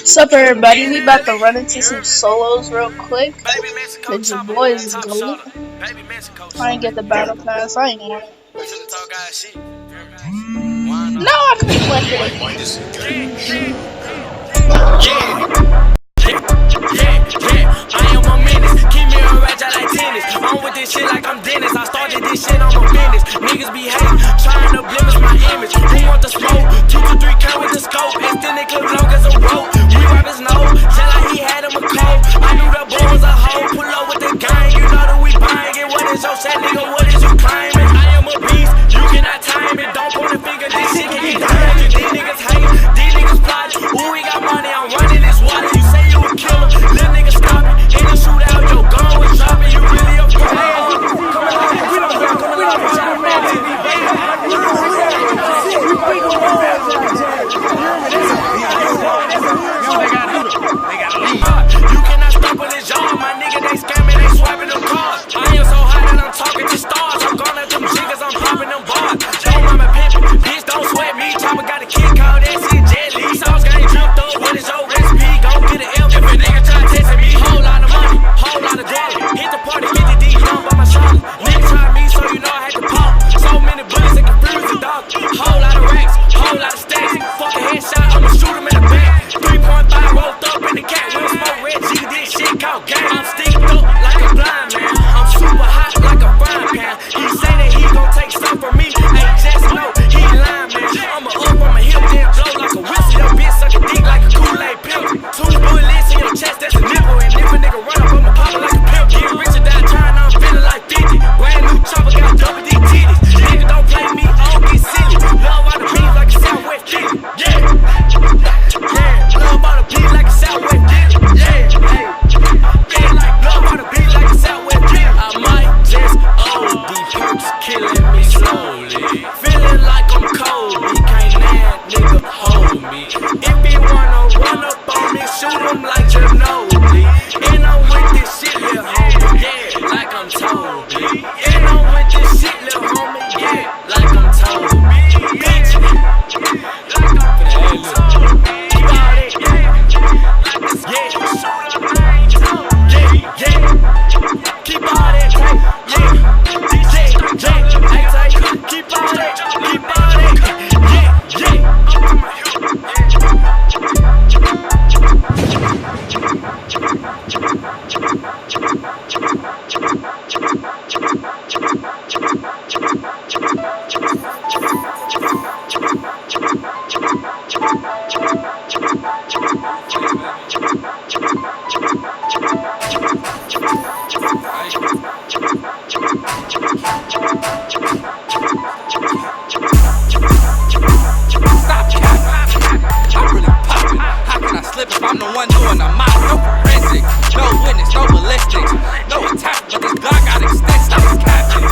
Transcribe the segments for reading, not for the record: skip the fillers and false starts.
Sup everybody, we about to run into some solos real quick. Cause your boy is GOAT. I ain't get the battle pass, I ain't want it. No, I couldn't flip it. I am a menace, keep me a ratchet like tennis. I'm with this shit like I'm Dennis. I started this shit on my business. Niggas be hating, trying to blemish my image. Who want the smoke? 2 to 3 count with the scope. Extended clip long as a rope. We wipe his nose, tell like he had him a cold. I knew that boy was a hoe. Pull up with the gang, you know that we buying it. What is your set, nigga? What is you claiming? I am a beast, you cannot time it. Don't point a finger, this shit can get done. These niggas hate, these niggas plotting. Ooh, we got money, I'm running this water. You say you a killer, little nigga stop it. In the shootout, your gun was dropping. You really a player. We don't grab, we don't grab, man, TV, baby. You cannot stop on this job, my nigga. They scamming, they swiping them cars. I am so hot that I'm talking to stars. I'm gone at them jiggers, I'm popping them bars. Don't mama pimpin', bitch, don't sweat me. Chopper got a kid called that shit Jet Li. Sauce gang dripped up, what is your recipe? Go get an L, if a nigga try testing me. Whole lot of money, whole lot of dollar. Hit the party, 50 deep, you know by my shoulder. Nigga try me, so you know I had to pop. So many bullets, it confused the dog. Whole lot of racks, whole lot of stacks. Fuck a headshot, I'ma shoot him in the back. 3.5 rolled up in the cat. We don't smoke red G, this shit called gang. I'm sticked up like a blind man. I'm super hot like a frying pan. He say that he gon' take some from me. Ain't just no, he lying, man. I'ma up on my hip, then blow like a whistle. Your bitch suck a dick like a Kool-Aid pill. 2 bullets in your chest, that's a nipple. And if a nigga run up, I'ma pop it like a pill. Get rich or die trying, I'm feeling like 50. Brand new chopper, got double D titties. Nigga don't play me, I don't get silly. Love all the beats like a Southwest kid. Yeah. Love all the beats like a Southwest kid. Yeah. Like love all the beats like a Southwest kid. I might just OD, perks killing me slowly. Feeling like I'm cold, he can't land, nigga, hold me. If he wanna run up on me, shoot him like Ginobili. And I'm with this shit, lil' homie, yeah, like I'm Toby. And I'm with this shit, lil' homie, yeah, like I'm Toby. Bitch, like I'm Toby. Keep all that, yeah, like this, yeah, shoot up, I ain't Toby. Yeah, keep all that tight, yeah, hey, tight, keep all that, I'm the one doing the mop, no forensic, no witness, no ballistics, no attack, but this Glock got extended. Stop capping,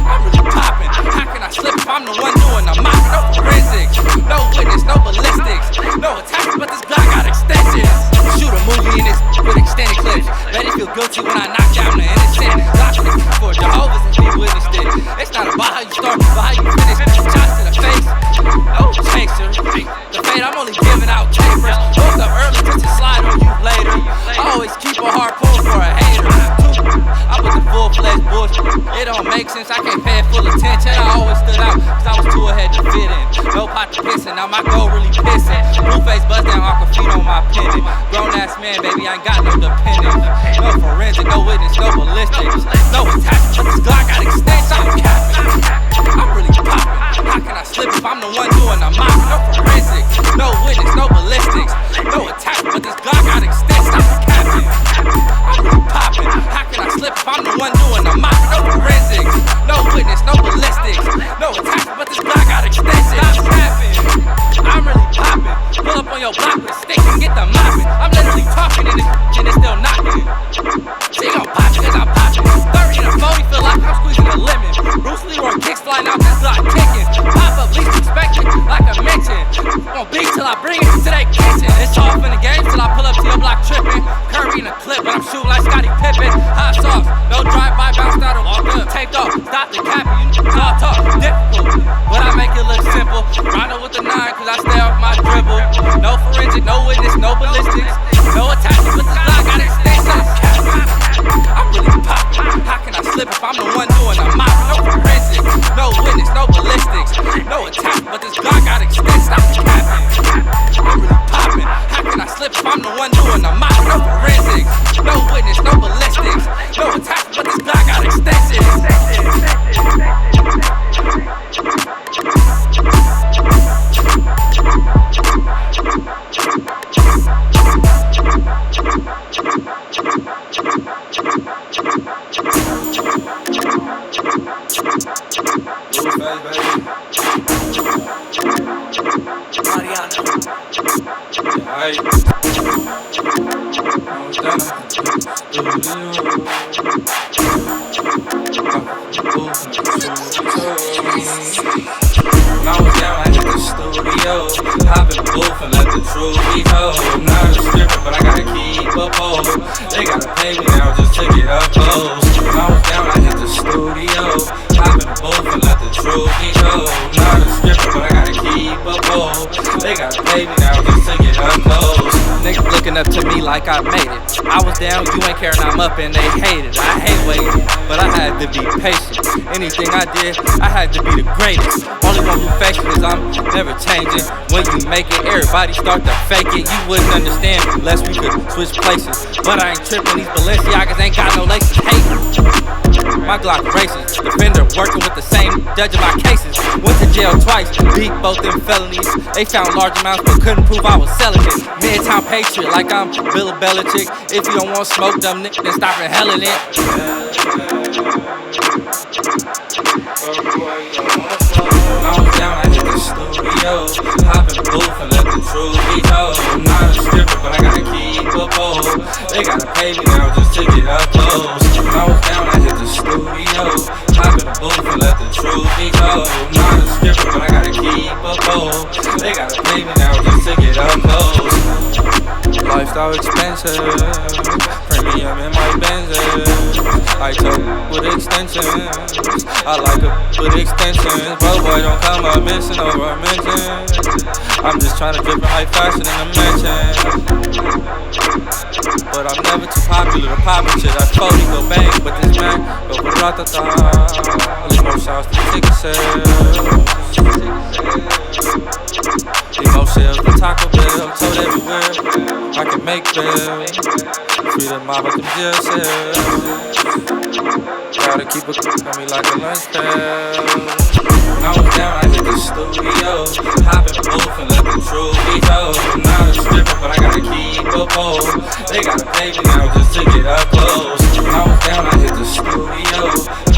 I'm really popping. How can I slip if I'm the one doing the mop? No forensics, no witness, no ballistics, no attack, but this Glock got extensions. Shoot a movie in this with extended clips. Let it feel guilty when I knock down the innocent. Lock for Jehovah's and be witnessed it. It's not about how you start, but how you finish. Shots to the face, no chaser. The fate, I'm only giving out capers. Woke up early just to slide on you later. I always keep a harpoon for a hater. I put the full-fledged bullshit. It don't make sense, I can't pay it full attention. I always stood out, cause I was too ahead to fit in. No pot to pissing, now my goal really pissing. Blue face buzz down, Aquafina on my pendant. Grown ass man, baby, I ain't got no dependence. No forensic, no witness, no ballistics. No attack, but this Glock got extents. I'm capping, I'm really popping. How can I slip if I'm the one doing the mop? No forensic, no witness, no ballistics. No attack, but this Glock got extents. I'm capping, I'm really popping. How can I slip if I'm the one doing the mop? No forensics, no witness, no ballistics. No attack, but this Glock got extents. I'm capping, I'm really popping. Pull up on your block with a stick and get the mopping. I'm literally talking in this and it's still knocking. She gon' pop it cause I'm popping. 30 and a 40 feel like I'm squeezing a lemon. Bruce Leroy kicks flying out this Glock kicking. Pop up, least expected, like I mentioned. Gon' beat till I bring it to that kitchen. It's off in the game till I pull up to your block tripping. Curry in a clip, but I'm shooting like Scottie Pippen. Hot sauce, no drive-by, bounced out or walked up, taped off. Stop the cap, you all talk. difficult, but I make it look simple. Rondo with the 9 cause I stay off my dribble. No forensic, no witness, no ballistics. No attachment, but the Glock got extensions. I'm really poppin'. How can I slip if I'm the one doing the mop? No forensic, no witness, no ballistics. No attachment, but this Glock got extensions. I'm capping. I'm really poppin'. How can I slip if I'm the one doing the mop? No forensics, no witness, no ballistics. No attachment, but this Glock got extensions. Hop in the booth and let the truth be told. I'm not a stripper, but I gotta keep a pose. They gotta pay me now just to get up close. When I was down, I hit the studio. Hop in the booth and let the truth be told. I'm not a stripper, but I gotta keep a pose. They gotta pay me now just to get up close. Niggas looking up to me like I made it. I was down, you ain't caring, I'm up and they hate it. I hate waiting, but I had to be patient. Anything I did, I had to be the greatest. Only one who fakes it is I'm never changing. When you make it, everybody start to fake it. You wouldn't understand unless we could switch places. But I ain't tripping, these Balenciagas ain't got no laces. Hey, my Glock races. Defender working with the same judge in my cases. Went to jail twice, beat both them felonies. They found large amounts but couldn't prove I was selling it. Midtown Patriot like I'm Bill Belichick. If you don't want smoke, dumb nigga, then stop inhaling it. I was down, I hit the studio. Hop in the booth and let the truth be told. I'm not a stripper, but I gotta keep a pose. They gotta pay me now just to get up close. I was down, I hit the studio. Hop in the booth and let the truth be told. I'm not a stripper, but I gotta keep a pose. They gotta pay me now just to get up close. Lifestyle expensive, premium in my Benzes. I took with extensions, I like it with extensions. But boy, don't come up missing over a mention. I'm just trying to drip in high fashion in the mansion. But I'm never too popular to pop shit. I told you go bang, but this man go ra-ta-ta. Leave more shots to ticket sales. Leave more sales than Taco Bell. Told everywhere I can make bills. Free the mob at the jail cells. Gotta keep a on me like a lunch pail. When I was down, I hit the studio. Hop in the booth and let the truth be told. I'm not a stripper, but I gotta keep a pose. They gotta pay me now just to get up close. When I was down, I hit the studio.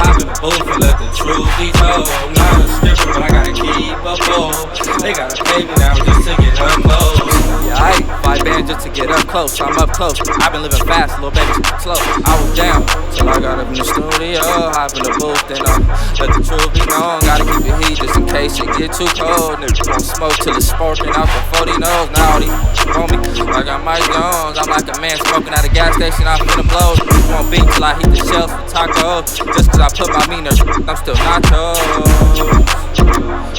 Hop in the booth and let the truth be told. I'm not a stripper, but I gotta keep a pose. They gotta pay me now just to get up close. Yeah, I ain't 5 bands just to get up close. I'm up close. I've been living fast, little baby, slow. I was down till I got up in the studio. Hop in the booth, then let the truth be known. Gotta keep it heat just in case it get too cold. Niggas won't smoke till it's sparking out the 40 nose. Now all these on me like I'm Mike Jones. I'm like a man smoking at a gas station. I'm finna blow. Won't beat till I heat the shells for tacos. Just cause I put my meaner, I'm still nachos.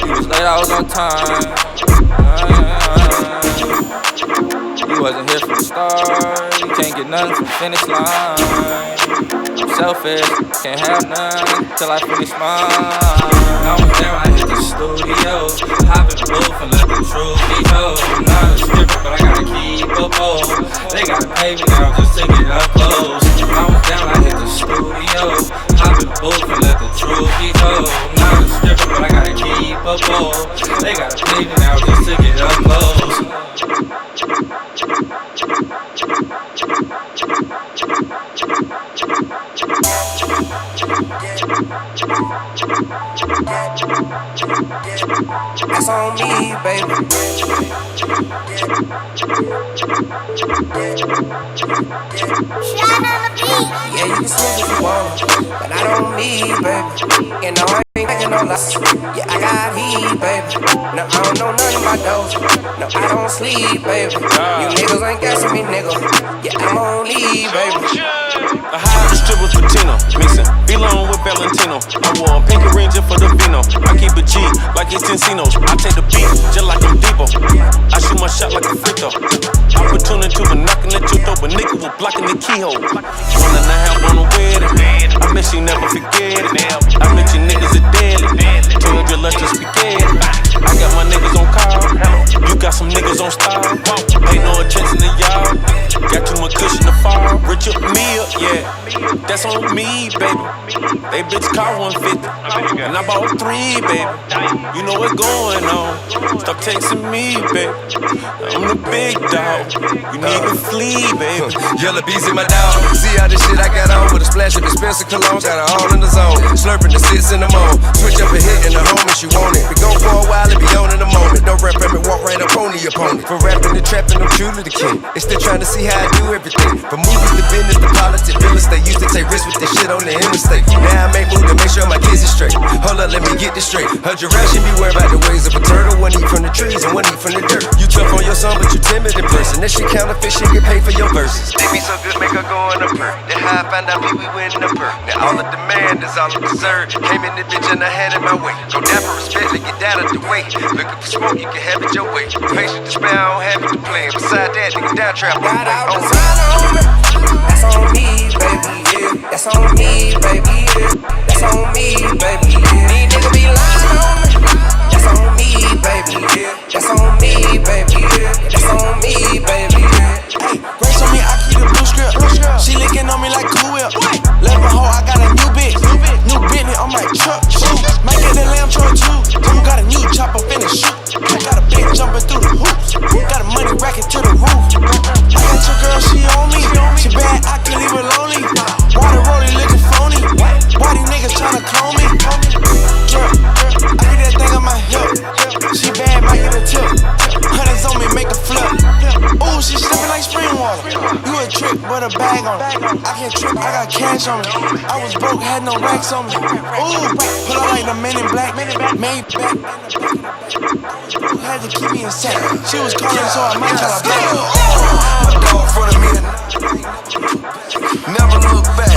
You was late, I was on time. You wasn't here from the start. You can't get nothing from the finish line. I'm selfish, can't have none till I finish mine. I was down, I hit the studio. Hop in the booth and let the truth be told. I'm not a stripper, but I gotta keep a pose. They gotta pay me now just to get up close. I was down, I hit the studio. Hop in the booth and let the truth be told. I'm not a stripper, but I gotta keep a pose. They gotta pay me now just to get up close. That's on me, baby. Yeah, you can snitch if you want, but I don't need, baby. And no, I ain't making no lies. Yeah, I got heat, baby. No, I don't know nothing about those. No, I don't sleep, baby. You niggas ain't guessing me, nigga. Yeah, I'm on leave, baby. I hired the strippers for Tino, mixing B-Long with Valentino. I wore a pinky ring just for the vino. I keep a G like it's Encinos. I take the beat just like I'm Debo. I shoot my shot like a free throw. Opportunity to knocking at your throat, but nigga was blocking the keyhole. 1.5 on the wedding. I bet she never forget it. I bet you niggas are dead. 200 left to spaghetti. I got my niggas on call. You got some niggas on style. Pay no attention to y'all. Got too much cushion to fall. Rich up me up, yeah. That's on me, baby. They bitch car 150. And I bought 3, baby. You know what's going on. Stop texting me, baby. I'm the big dog. You need to flee, baby. Yellow bees in my dog. See all this shit I got on with a splash of expensive cologne. Got her all in the zone. Slurping the 6 in the morning. Switch up a hit in the home if she want it. Be gone for a while and be on in the moment. Don't rap me, walk right up on the opponent. For rapping and trapping, I'm truly the king. They still trying to see how I do everything. From movies to business to politics, real estate. Used to take risks with this shit on the interstate. Now I make moves to make sure my kids are straight. Hold up, let me get this straight. Her giraffe should be worried about the ways of a turtle. One eat from the trees and one eat from the dirt. You tough on your son, but you timid in person. That shit counterfeit, shit get paid for your verses. They be so good, make her go on a purr. Then how I found out we win the purr. Now all the demand is all I deserve. Came in the bitch and I had it my way. Go down for respect, let get down out the way. Looking for smoke, you can have it your way. Patient to spare, I don't have it to play. Beside that, nigga down trap, got out the sign on me. That's on me, baby, yeah. That's on me, baby, yeah. That's on me, baby, yeah. These niggas be lying on me. That's on me, baby, yeah. That's on me, baby, yeah. That's on me, baby, yeah. Hey, grace on me, I keep the blue script. She licking on me like Cool Whip. Left my hoe, I got a new bitch. New Bentley on my truck. Might get the lamb truck too. Got a new chopper finna shoot. I got a bitch jumping through the hoops. Got a money racket to the roof. I got your girl, she on me. She bad, I can leave her lonely. Why the rollie looking phony? Why these niggas tryna clone me? Drip, I get that thing on my hip. She bad, might get a tip. Hundreds on me, make a flip. Ooh, she slipping like spring water. You a trick, but a bag on it. I can't trip, I got cash on me. I was broke, had no racks on me. Ooh, pull out like the Men in Black. Made back. Had to keep me in sight. She was calling, so I might try to blow. My dog in front of me. Never look back.